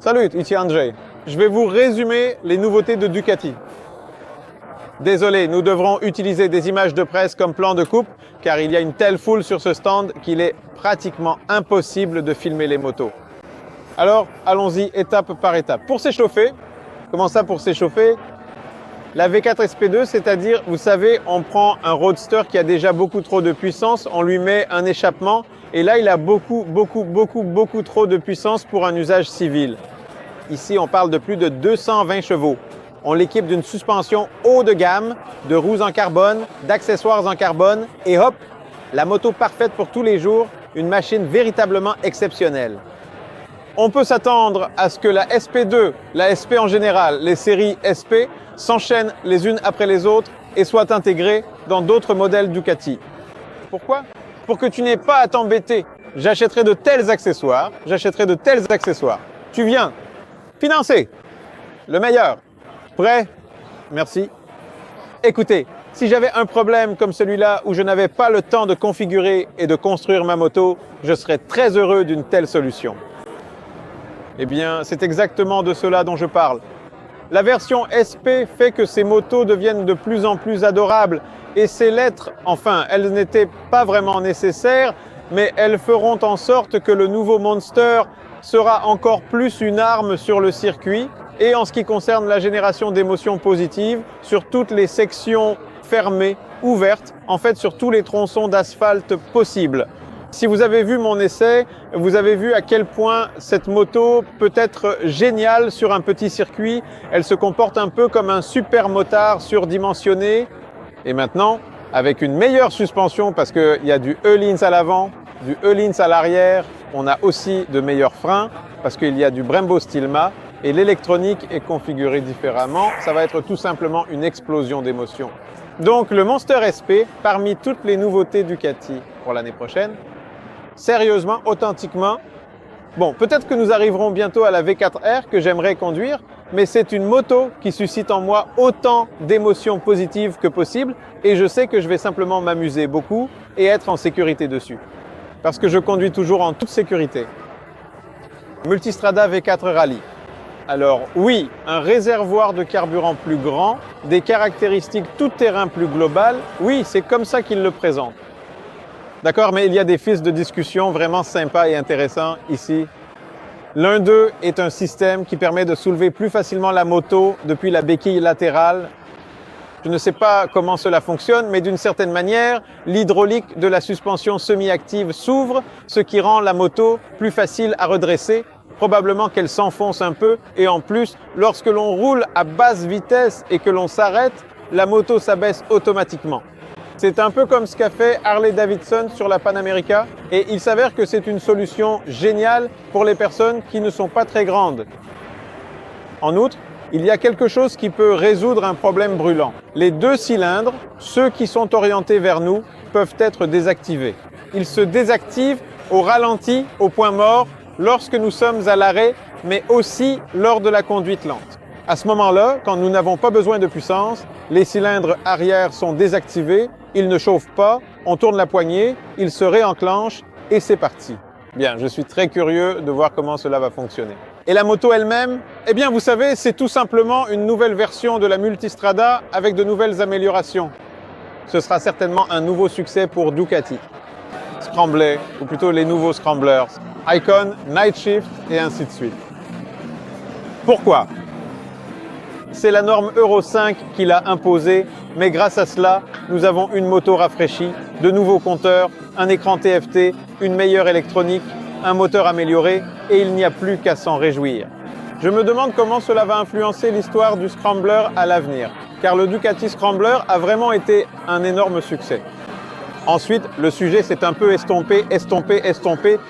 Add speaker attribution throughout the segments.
Speaker 1: Salut, ici André. Je vais vous résumer les nouveautés de Ducati. Désolé, nous devrons utiliser des images de presse comme plan de coupe car il y a une telle foule sur ce stand qu'il est pratiquement impossible de filmer les motos. Alors, allons-y étape par étape. Pour s'échauffer, comment ça pour s'échauffer? La V4 SP2, c'est-à-dire, vous savez, on prend un roadster qui a déjà beaucoup trop de puissance, on lui met un échappement et là, il a beaucoup trop de puissance pour un usage civil. Ici, on parle de plus de 220 chevaux. On l'équipe d'une suspension haut de gamme, de roues en carbone, d'accessoires en carbone et hop, la moto parfaite pour tous les jours, une machine véritablement exceptionnelle. On peut s'attendre à ce que la SP2, la SP en général, les séries SP, s'enchaînent les unes après les autres et soient intégrées dans d'autres modèles Ducati. Pourquoi? Pour que tu n'aies pas à t'embêter. J'achèterai de tels accessoires, Tu viens financer le meilleur. Prêt? Merci. Écoutez, si j'avais un problème comme celui-là où je n'avais pas le temps de configurer et de construire ma moto, je serais très heureux d'une telle solution. Eh bien, c'est exactement de cela dont je parle. La version SP fait que ces motos deviennent de plus en plus adorables et ces lettres, enfin, elles n'étaient pas vraiment nécessaires, mais elles feront en sorte que le nouveau Monster sera encore plus une arme sur le circuit et en ce qui concerne la génération d'émotions positives sur toutes les sections fermées, ouvertes, en fait sur tous les tronçons d'asphalte possibles. Si vous avez vu mon essai, vous avez vu à quel point cette moto peut être géniale sur un petit circuit. Elle se comporte un peu comme un super motard surdimensionné. Et maintenant, avec une meilleure suspension, parce qu'il y a du E-Lins à l'avant, du E-Lins à l'arrière, on a aussi de meilleurs freins, parce qu'il y a du Brembo Stilma, et l'électronique est configurée différemment. Ça va être tout simplement une explosion d'émotions. Donc le Monster SP, parmi toutes les nouveautés Ducati pour l'année prochaine, sérieusement, authentiquement, bon, peut-être que nous arriverons bientôt à la V4R que j'aimerais conduire, mais c'est une moto qui suscite en moi autant d'émotions positives que possible et je sais que je vais simplement m'amuser beaucoup et être en sécurité dessus. Parce que je conduis toujours en toute sécurité. Multistrada V4 Rally. Alors oui, un réservoir de carburant plus grand, des caractéristiques tout-terrain plus globales, oui, c'est comme ça qu'il le présente. D'accord, mais il y a des fils de discussion vraiment sympas et intéressants ici. L'un d'eux est un système qui permet de soulever plus facilement la moto depuis la béquille latérale. Je ne sais pas comment cela fonctionne, mais d'une certaine manière, l'hydraulique de la suspension semi-active s'ouvre, ce qui rend la moto plus facile à redresser. Probablement qu'elle s'enfonce un peu et en plus, lorsque l'on roule à basse vitesse et que l'on s'arrête, la moto s'abaisse automatiquement. C'est un peu comme ce qu'a fait Harley-Davidson sur la Pan America et il s'avère que c'est une solution géniale pour les personnes qui ne sont pas très grandes. En outre, il y a quelque chose qui peut résoudre un problème brûlant. Les deux cylindres, ceux qui sont orientés vers nous, peuvent être désactivés. Ils se désactivent au ralenti, au point mort, lorsque nous sommes à l'arrêt, mais aussi lors de la conduite lente. À ce moment-là, quand nous n'avons pas besoin de puissance, les cylindres arrière sont désactivés, ils ne chauffent pas, on tourne la poignée, ils se réenclenchent et c'est parti. Bien, je suis très curieux de voir comment cela va fonctionner. Et la moto elle-même, eh bien vous savez, c'est tout simplement une nouvelle version de la Multistrada avec de nouvelles améliorations. Ce sera certainement un nouveau succès pour Ducati. Scrambler, ou plutôt les nouveaux Scramblers, Icon, Night Shift et ainsi de suite. Pourquoi? C'est la norme Euro 5 qui l'a imposée, mais grâce à cela, nous avons une moto rafraîchie, de nouveaux compteurs, un écran TFT, une meilleure électronique, un moteur amélioré et il n'y a plus qu'à s'en réjouir. Je me demande comment cela va influencer l'histoire du Scrambler à l'avenir, car le Ducati Scrambler a vraiment été un énorme succès. Ensuite, le sujet s'est un peu estompé,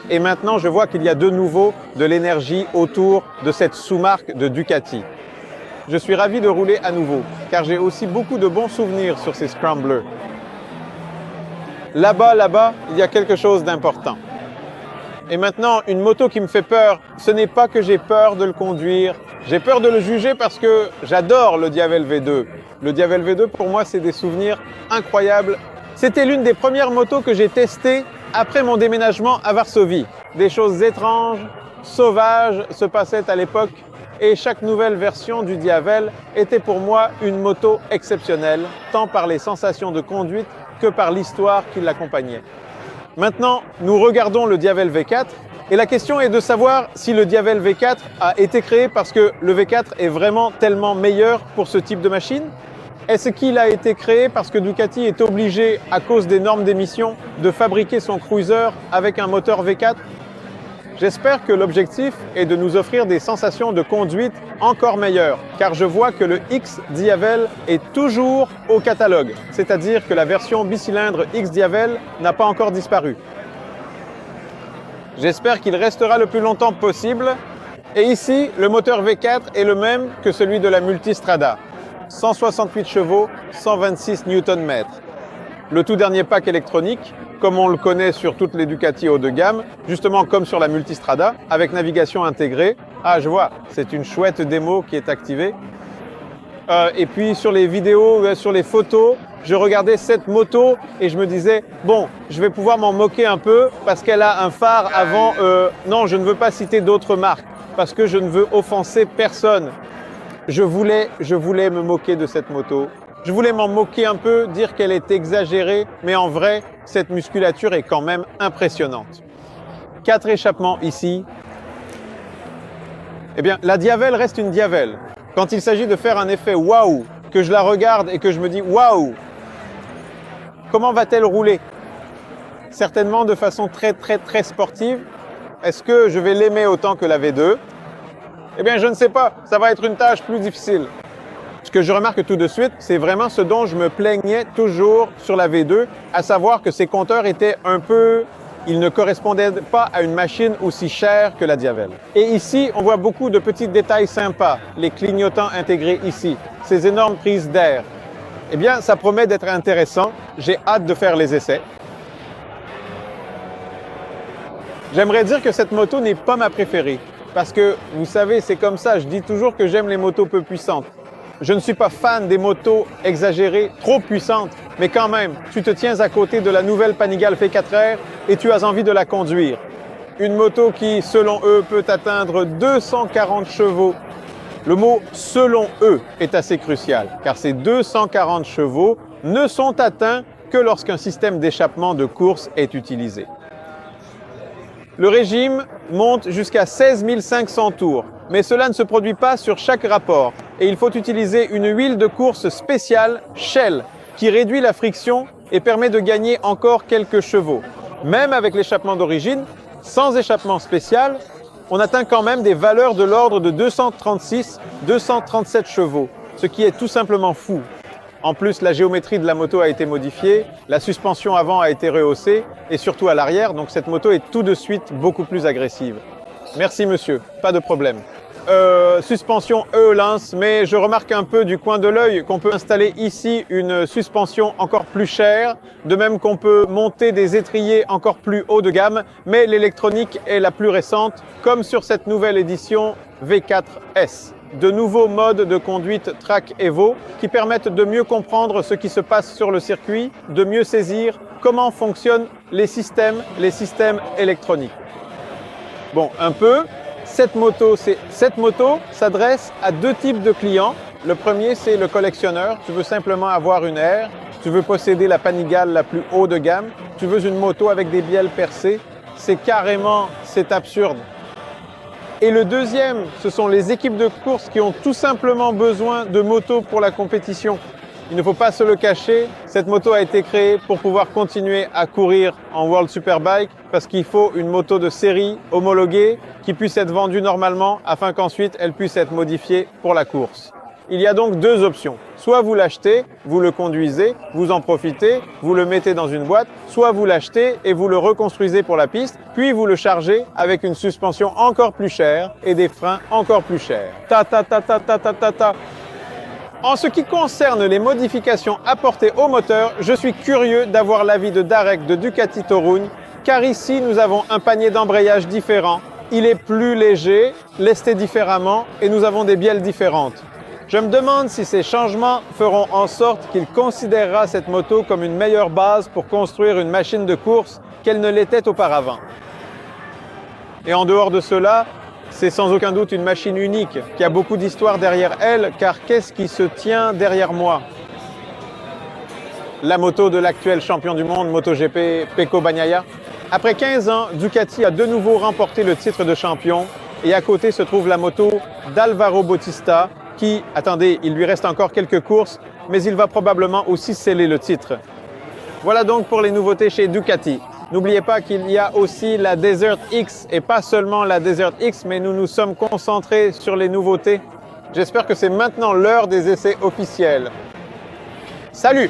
Speaker 1: et maintenant je vois qu'il y a de nouveau de l'énergie autour de cette sous-marque de Ducati. Je suis ravi de rouler à nouveau, car j'ai aussi beaucoup de bons souvenirs sur ces Scramblers. Là-bas, il y a quelque chose d'important. Et maintenant, une moto qui me fait peur, ce n'est pas que j'ai peur de le conduire, j'ai peur de le juger parce que j'adore le Diavel V2. Le Diavel V2, pour moi, c'est des souvenirs incroyables. C'était l'une des premières motos que j'ai testées après mon déménagement à Varsovie. Des choses étranges, sauvage se passait à l'époque et chaque nouvelle version du Diavel était pour moi une moto exceptionnelle, tant par les sensations de conduite que par l'histoire qui l'accompagnait. Maintenant, nous regardons le Diavel V4 et la question est de savoir si le Diavel V4 a été créé parce que le V4 est vraiment tellement meilleur pour ce type de machine. Est-ce qu'il a été créé parce que Ducati est obligé, à cause des normes d'émission, de fabriquer son cruiser avec un moteur V4? J'espère que l'objectif est de nous offrir des sensations de conduite encore meilleures, car je vois que le X Diavel est toujours au catalogue, c'est-à-dire que la version bicylindre X Diavel n'a pas encore disparu. J'espère qu'il restera le plus longtemps possible. Et ici, le moteur V4 est le même que celui de la Multistrada. 168 chevaux, 126 Nm. Le tout dernier pack électronique, comme on le connaît sur toutes les Ducati haut de gamme, justement comme sur la Multistrada, avec navigation intégrée. Ah, je vois, c'est une chouette démo qui est activée. Et puis sur les vidéos, sur les photos, je regardais cette moto et je me disais, bon, je vais pouvoir m'en moquer un peu parce qu'elle a un phare avant. Non, je ne veux pas citer d'autres marques parce que je ne veux offenser personne. Je voulais me moquer de cette moto. Je voulais m'en moquer un peu, dire qu'elle est exagérée, mais en vrai, cette musculature est quand même impressionnante. 4 échappements ici. Eh bien, la Diavel reste une Diavel. Quand il s'agit de faire un effet waouh, que je la regarde et que je me dis waouh, comment va-t-elle rouler? Certainement de façon très sportive. Est-ce que je vais l'aimer autant que la V2? Eh bien, je ne sais pas. Ça va être une tâche plus difficile. Ce que je remarque tout de suite, c'est vraiment ce dont je me plaignais toujours sur la V2, à savoir que ces compteurs étaient un peu... Ils ne correspondaient pas à une machine aussi chère que la Diavel. Et ici, on voit beaucoup de petits détails sympas. Les clignotants intégrés ici, ces énormes prises d'air. Eh bien, ça promet d'être intéressant. J'ai hâte de faire les essais. J'aimerais dire que cette moto n'est pas ma préférée. Parce que, vous savez, c'est comme ça. Je dis toujours que j'aime les motos peu puissantes. Je ne suis pas fan des motos exagérées, trop puissantes, mais quand même, tu te tiens à côté de la nouvelle Panigale P4R et tu as envie de la conduire. Une moto qui, selon eux, peut atteindre 240 chevaux. Le mot « selon eux » est assez crucial, car ces 240 chevaux ne sont atteints que lorsqu'un système d'échappement de course est utilisé. Le régime monte jusqu'à 16 500 tours, mais cela ne se produit pas sur chaque rapport et il faut utiliser une huile de course spéciale Shell qui réduit la friction et permet de gagner encore quelques chevaux. Même avec l'échappement d'origine, sans échappement spécial, on atteint quand même des valeurs de l'ordre de 236-237 chevaux, ce qui est tout simplement fou. En plus, la géométrie de la moto a été modifiée, la suspension avant a été rehaussée et surtout à l'arrière, donc cette moto est tout de suite beaucoup plus agressive. Merci monsieur, pas de problème. Suspension E-Lance, mais je remarque un peu du coin de l'œil qu'on peut installer ici une suspension encore plus chère, de même qu'on peut monter des étriers encore plus haut de gamme, mais l'électronique est la plus récente, comme sur cette nouvelle édition V4S. De nouveaux modes de conduite Track Evo qui permettent de mieux comprendre ce qui se passe sur le circuit, de mieux saisir comment fonctionnent les systèmes électroniques. Bon, un peu. Cette moto s'adresse à deux types de clients. Le premier, c'est le collectionneur. Tu veux simplement avoir une R. Tu veux posséder la Panigale la plus haut de gamme. Tu veux une moto avec des bielles percées. C'est absurde. Et le deuxième, ce sont les équipes de course qui ont tout simplement besoin de motos pour la compétition. Il ne faut pas se le cacher, cette moto a été créée pour pouvoir continuer à courir en World Superbike parce qu'il faut une moto de série homologuée qui puisse être vendue normalement afin qu'ensuite elle puisse être modifiée pour la course. Il y a donc deux options. Soit vous l'achetez, vous le conduisez, vous en profitez, vous le mettez dans une boîte, soit vous l'achetez et vous le reconstruisez pour la piste, puis vous le chargez avec une suspension encore plus chère et des freins encore plus chers. En ce qui concerne les modifications apportées au moteur, je suis curieux d'avoir l'avis de Darek de Ducati Toruń, car ici nous avons un panier d'embrayage différent, il est plus léger, lesté différemment et nous avons des bielles différentes. Je me demande si ces changements feront en sorte qu'il considérera cette moto comme une meilleure base pour construire une machine de course qu'elle ne l'était auparavant. Et en dehors de cela, c'est sans aucun doute une machine unique qui a beaucoup d'histoire derrière elle, car qu'est-ce qui se tient derrière moi? La moto de l'actuel champion du monde MotoGP, Pecco Bagnaia. Après 15 ans, Ducati a de nouveau remporté le titre de champion et à côté se trouve la moto d'Alvaro Bautista qui, attendez, il lui reste encore quelques courses, mais il va probablement aussi sceller le titre. Voilà donc pour les nouveautés chez Ducati. N'oubliez pas qu'il y a aussi la Desert X et pas seulement la Desert X, mais nous nous sommes concentrés sur les nouveautés. J'espère que c'est maintenant l'heure des essais officiels. Salut!